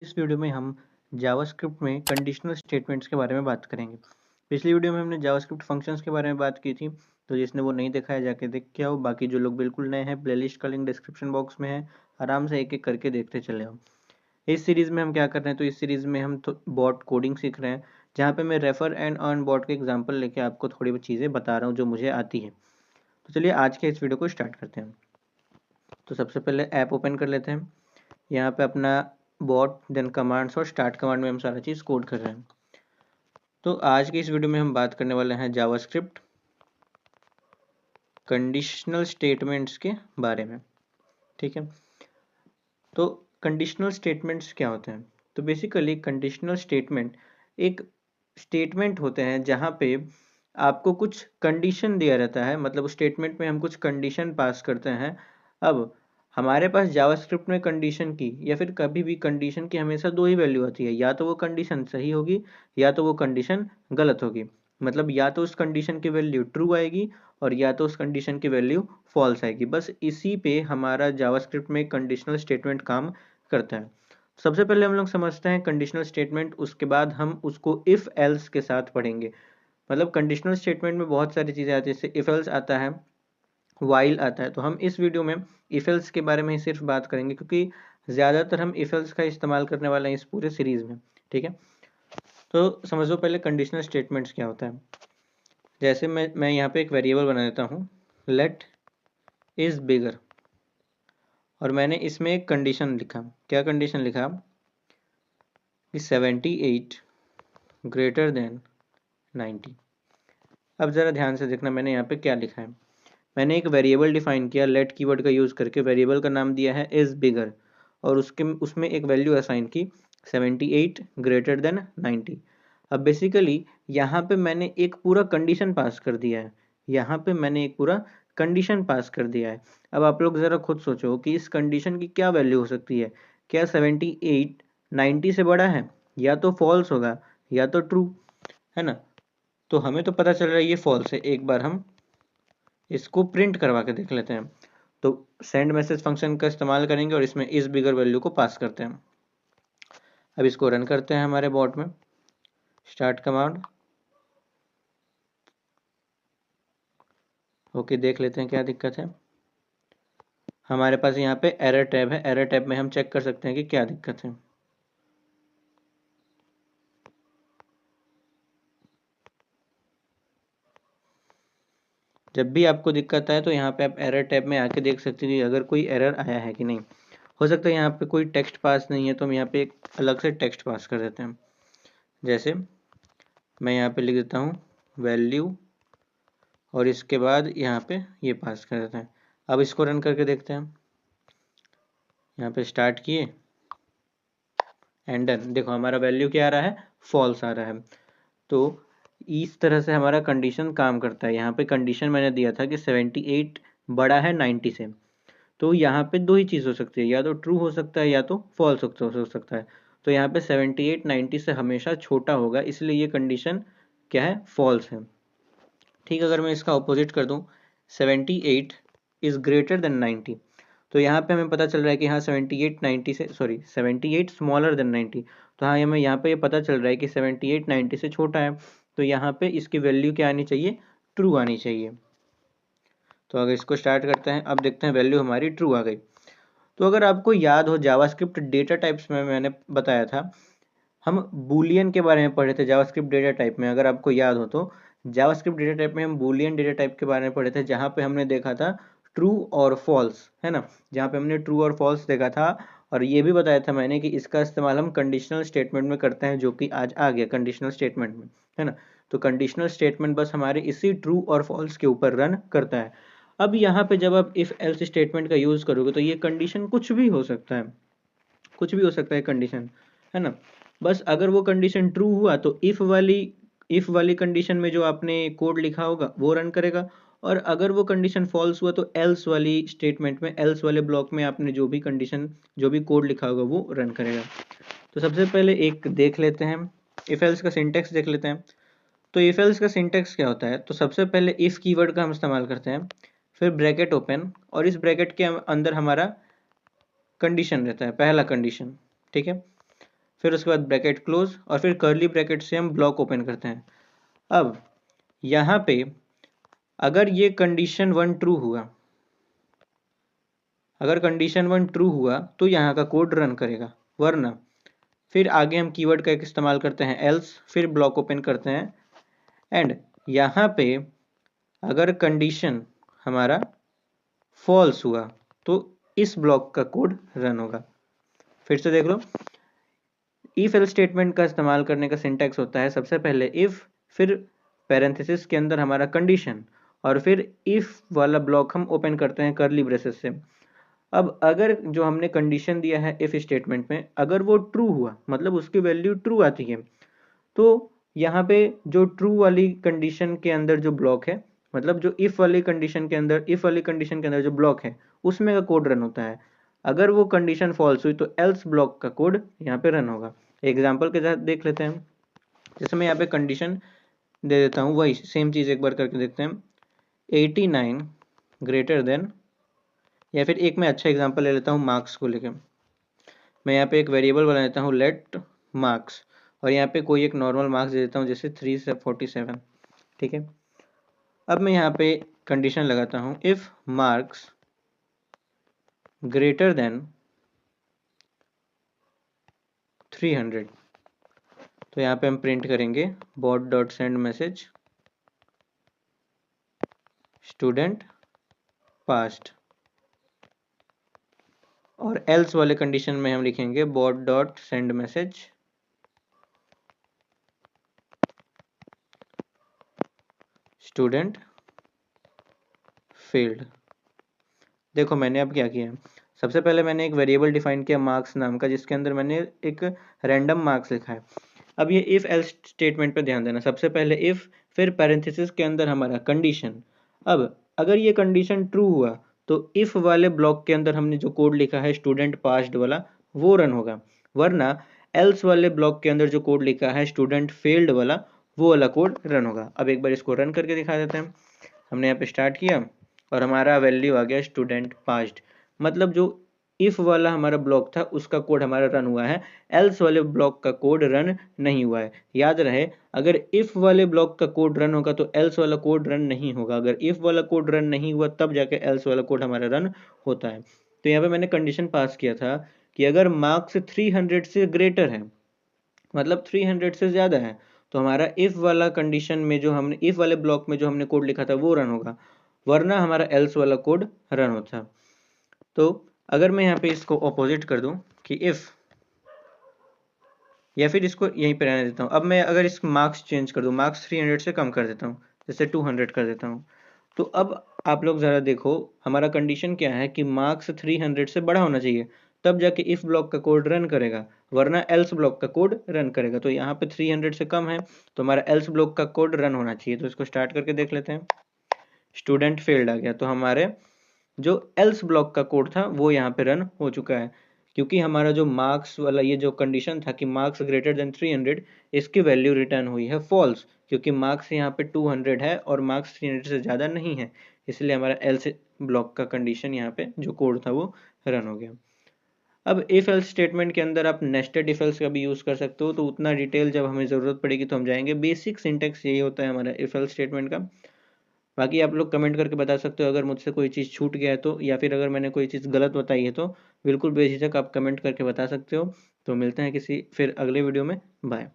इस वीडियो में हम जावास्क्रिप्ट में कंडीशनल स्टेटमेंट्स के बारे में बात करेंगे। पिछली वीडियो में हमने जावास्क्रिप्ट फंक्शंस के बारे में बात की थी, तो जिसने वो नहीं देखा है जाके देख के आओ। बाकी जो लोग बिल्कुल नए हैं, प्लेलिस्ट का लिंक डिस्क्रिप्शन बॉक्स में है, आराम से एक एक करके देखते चले आओ। इस सीरीज़ में हम क्या कर रहे हैं, तो इस सीरीज़ में हम तो बॉट कोडिंग सीख रहे हैं, जहाँ पे मैं रेफर एंड अर्न बॉट के एग्जाम्पल लेके आपको थोड़ी बहुत चीज़ें बता रहा हूँ जो मुझे आती है। तो चलिए आज के इस वीडियो को स्टार्ट करते हैं। तो सबसे पहले ऐप ओपन कर लेते हैं। यहाँ पे अपना बॉट देन कमांड्स और स्टार्ट कमांड में हम सारा चीज़ कोड कर रहे हैं। तो आज की इस वीडियो में हम बात करने वाले हैं जावास्क्रिप्ट कंडीशनल स्टेटमेंट्स के बारे में। ठीक है, तो कंडीशनल स्टेटमेंट्स क्या होते हैं? तो बेसिकली कंडीशनल स्टेटमेंट एक स्टेटमेंट होते हैं जहाँ पे आपको कुछ कंडीशन दिया रहता है, मतलब स्टेटमेंट में हम कुछ कंडीशन पास करते हैं। अब हमारे पास जावास्क्रिप्ट में कंडीशन की या फिर कभी भी कंडीशन की हमेशा दो ही वैल्यू होती है, या तो वो कंडीशन सही होगी या तो वो कंडीशन गलत होगी। मतलब या तो उस कंडीशन की वैल्यू ट्रू आएगी और या तो उस कंडीशन की वैल्यू फॉल्स आएगी। बस इसी पे हमारा जावास्क्रिप्ट में कंडीशनल स्टेटमेंट काम करता है। सबसे पहले हम लोग समझते हैं कंडीशनल स्टेटमेंट, उसके बाद हम उसको इफ एल्स के साथ पढ़ेंगे। मतलब कंडीशनल स्टेटमेंट में बहुत सारी चीज़ें आती है, जैसे इफ एल्स आता है, वाइल आता है। तो हम इस वीडियो में इफ एल्स के बारे में ही सिर्फ बात करेंगे, क्योंकि ज़्यादातर हम इफ एल्स का इस्तेमाल करने वाले हैं इस पूरे सीरीज़ में। ठीक है, तो समझो पहले कंडीशनल स्टेटमेंट्स क्या होता है। जैसे मैं यहाँ पे एक वेरिएबल बना देता हूँ, लेट इज बिगर, और मैंने इसमें एक कंडीशन लिखा। क्या कंडीशन लिखा कि 78 ग्रेटर देन 90। अब ज़रा ध्यान से देखना मैंने यहाँ पे क्या लिखा है। मैंने एक वेरिएबल डिफाइन किया, लेट कीवर्ड का यूज़ करके। वेरिएबल का नाम दिया है इज बिगर और उसमें एक वैल्यू असाइन की 78 ग्रेटर देन 90। अब बेसिकली यहाँ पे मैंने एक पूरा कंडीशन पास कर दिया है। यहाँ पे मैंने एक पूरा कंडीशन पास कर दिया है। अब आप लोग ज़रा खुद सोचो कि इस कंडीशन की क्या वैल्यू हो सकती है। क्या 78 90 से बड़ा है? या तो फॉल्स होगा या तो ट्रू, है ना। तो हमें तो पता चल रहा है ये फॉल्स है। एक बार हम इसको प्रिंट करवा के देख लेते हैं। तो सेंड मैसेज फंक्शन का इस्तेमाल करेंगे और इसमें इस बिगर वैल्यू को पास करते हैं। अब इसको रन करते हैं हमारे बॉट में, स्टार्ट कमांड। ओके, देख लेते हैं क्या दिक्कत है। हमारे पास यहाँ पे एरर टैब है, एरर टैब में हम चेक कर सकते हैं कि क्या दिक्कत है। जब भी आपको दिक्कत आए तो यहाँ पे आप एरर टैब में आके देख सकते हैं कि अगर कोई एरर आया है कि नहीं। हो सकता है यहाँ पे कोई टेक्स्ट पास नहीं है, तो हम यहाँ पे एक अलग से टेक्स्ट पास कर देते हैं। जैसे मैं यहाँ पे लिख देता हूँ वैल्यू और इसके बाद यहाँ पे ये पास कर देते हैं। अब इसको रन करके देखते हैं। यहाँ पे स्टार्ट किए एंड डन। देखो हमारा वैल्यू क्या आ रहा है, फॉल्स आ रहा है। तो इस तरह से हमारा कंडीशन काम करता है। यहाँ पे कंडीशन मैंने दिया था कि 78 बड़ा है 90 से। तो यहाँ पे दो ही चीज़ हो सकती है, या तो ट्रू हो सकता है या तो फॉल्स हो सकता है। तो यहाँ पे 78 90 से हमेशा छोटा होगा, इसलिए ये कंडीशन क्या है, फॉल्स है। ठीक, अगर मैं इसका अपोजिट कर दूँ, 78 इज़ ग्रेटर देन 90, तो यहाँ पे हमें पता चल रहा है कि हाँ 78 90 से, सॉरी 78 स्मॉलर देन 90। तो हाँ हमें यहाँ पे ये पता चल रहा है कि 78 90 से छोटा है। तो यहाँ पे इसकी वैल्यू क्या आनी चाहिए, ट्रू आनी चाहिए। तो अगर इसको स्टार्ट करते हैं, अब देखते हैं वैल्यू हमारी ट्रू आ गई। तो अगर आपको याद हो, जावास्क्रिप्ट डेटा टाइप्स में मैंने बताया था, हम बूलियन के बारे में पढ़े थे जावास्क्रिप्ट डेटा टाइप में। अगर आपको याद हो तो जावास्क्रिप्ट डेटा टाइप में हम बूलियन डेटा टाइप के बारे में पढ़े थे, जहाँ पे हमने देखा था ट्रू और फॉल्स, है ना। जहाँ पे हमने ट्रू और फॉल्स देखा था, और ये भी बताया था मैंने कि इसका इस्तेमाल हम कंडीशनल स्टेटमेंट में करते हैं, जो कि आज आ गया कंडीशनल स्टेटमेंट में, है ना। तो कंडीशनल स्टेटमेंट बस हमारे इसी ट्रू और फॉल्स के ऊपर रन करता है। अब यहाँ पे जब आप इफ एल्स स्टेटमेंट का यूज़ करोगे तो ये कंडीशन कुछ भी हो सकता है, कुछ भी हो सकता है कंडीशन, है ना। बस अगर वो कंडीशन ट्रू हुआ तो इफ वाली कंडीशन में जो आपने कोड लिखा होगा वो रन करेगा, और अगर वो कंडीशन फॉल्स हुआ तो एल्स वाली स्टेटमेंट में, एल्स वाले ब्लॉक में आपने जो भी कंडीशन, जो भी कोड लिखा होगा वो रन करेगा। तो सबसे पहले एक देख लेते हैं, इफ एल्स का सिंटेक्स देख लेते हैं। तो इफ एल्स का सिंटेक्स क्या होता है, तो सबसे पहले इफ कीवर्ड का हम इस्तेमाल करते हैं, फिर ब्रैकेट ओपन, और इस ब्रैकेट के अंदर हमारा कंडीशन रहता है, पहला कंडीशन। ठीक है, फिर उसके बाद ब्रैकेट क्लोज और फिर कर्ली ब्रैकेट से हम ब्लॉक ओपन करते हैं। अब यहाँ पे अगर ये कंडीशन 1 ट्रू हुआ, अगर कंडीशन 1 ट्रू हुआ तो यहाँ का कोड रन करेगा, वरना फिर आगे हम कीवर्ड का एक इस्तेमाल करते हैं एल्स, फिर ब्लॉक ओपन करते हैं एंड यहाँ पे अगर कंडीशन हमारा फॉल्स हुआ तो इस ब्लॉक का कोड रन होगा। फिर से देख लो, इफ एल्स स्टेटमेंट का इस्तेमाल करने का सिंटैक्स होता है सबसे पहले इफ, फिर पैरेंथेसिस के अंदर हमारा कंडीशन और फिर इफ वाला ब्लॉक हम ओपन करते हैं कर्ली ब्रेसेस से। अब अगर जो हमने कंडीशन दिया है इफ स्टेटमेंट में अगर वो ट्रू हुआ, मतलब उसकी वैल्यू ट्रू आती है, तो यहाँ पे जो ट्रू वाली कंडीशन के अंदर जो ब्लॉक है, मतलब जो इफ वाली कंडीशन के अंदर जो ब्लॉक है उसमें का कोड रन होता है। अगर वो कंडीशन फॉल्स हुई तो एल्स ब्लॉक का कोड यहाँ पे रन होगा। एग्जाम्पल के साथ देख लेते हैं, जैसे मैं यहाँ पे कंडीशन दे देता हूँ, वही सेम चीज़ एक बार करके देखते हैं, 89 ग्रेटर देन, या फिर एक मैं अच्छा एग्जांपल ले लेता हूँ मार्क्स को लेके। मैं यहाँ पे एक वेरिएबल बना देता हूँ लेट मार्क्स और यहाँ पे कोई एक नॉर्मल मार्क्स दे देता हूँ जैसे 347, ठीक है। अब मैं यहाँ पे कंडीशन लगाता हूँ इफ मार्क्स ग्रेटर देन 300, तो यहाँ पे हम प्रिंट करेंगे bot dot send message student passed, और एल्स वाले कंडीशन में हम लिखेंगे bot dot send message student failed. देखो मैंने अब क्या किया, सबसे पहले मैंने एक वेरिएबल डिफाइन किया मार्क्स नाम का, जिसके अंदर मैंने एक रैंडम मार्क्स लिखा है। अब ये इफ एल्स स्टेटमेंट पे ध्यान देना, सबसे पहले इफ, फिर पैरेंथेसिस के अंदर हमारा कंडीशन। अब अगर ये कंडीशन ट्रू हुआ तो इफ वाले ब्लॉक के अंदर हमने जो कोड लिखा है स्टूडेंट पास्ड वाला वो रन होगा, वरना एल्स वाले ब्लॉक के अंदर जो कोड लिखा है स्टूडेंट फेल्ड वाला वो वाला कोड रन होगा। अब एक बार इसको रन करके दिखा देते हैं। हमने यहाँ पे स्टार्ट किया और हमारा वैल्यू आ गया स्टूडेंट पास्ड, मतलब जो इफ वाला हमारा ब्लॉक था उसका कोड हमारा रन हुआ है, एल्स वाले ब्लॉक का कोड रन नहीं हुआ है। याद रहे, अगर इफ वाले ब्लॉक का कोड रन होगा तो एल्स वाला कोड रन नहीं होगा, अगर इफ वाला कोड रन नहीं हुआ तब जाके एल्स वाला कोड हमारा रन होता है। तो यहाँ पे मैंने कंडीशन पास किया था कि अगर मार्क्स 300 से ग्रेटर है, मतलब 300 से ज़्यादा है, तो हमारा इफ वाला कंडीशन में जो हमने इफ वाले ब्लॉक में जो हमने कोड लिखा था वो रन होगा, वरना हमारा एल्स वाला कोड रन होता। तो अगर मैं यहाँ पे इसको ऑपोजिट कर दूं कि इफ, या फिर इसको यहीं पे रहने देता हूँ। अब मैं अगर इस मार्क्स चेंज कर दूं, मार्क्स 300 से कम कर देता हूँ, जैसे 200 कर देता हूँ, तो अब आप लोग ज़रा देखो हमारा कंडीशन क्या है कि मार्क्स 300 से बड़ा होना चाहिए, तब जाके इफ ब्लॉक का कोड रन करेगा, वरना एल्स ब्लॉक का कोड रन करेगा। तो यहाँ पे 300 से कम है तो हमारा एल्स ब्लॉक का कोड रन होना चाहिए। तो इसको स्टार्ट करके देख लेते हैं, स्टूडेंट फेल्ड आ गया, तो हमारे जो एल्स ब्लॉक का कोड था वो यहाँ पे रन हो चुका है, क्योंकि हमारा जो मार्क्स वाला ये जो कंडीशन था कि मार्क्स ग्रेटर देन 300, इसकी वैल्यू रिटर्न हुई है फॉल्स, क्योंकि मार्क्स यहाँ पे 200 है और मार्क्स 300 से ज़्यादा नहीं है, इसलिए हमारा एल्स ब्लॉक का कंडीशन यहाँ पे जो कोड था वो रन हो गया। अब इफ एल्स स्टेटमेंट के अंदर आप नेस्टेड इफ एल्स का भी यूज़ कर सकते हो, तो उतना डिटेल जब हमें ज़रूरत पड़ेगी तो हम जाएंगे। बेसिक सिंटेक्स यही होता है हमारा इफ एल्स स्टेटमेंट का। बाकी आप लोग कमेंट करके बता सकते हो अगर मुझसे कोई चीज़ छूट गया है तो, या फिर अगर मैंने कोई चीज़ गलत बताई है तो बिल्कुल बेझिझक आप कमेंट करके बता सकते हो। तो मिलते हैं किसी फिर अगले वीडियो में, बाय।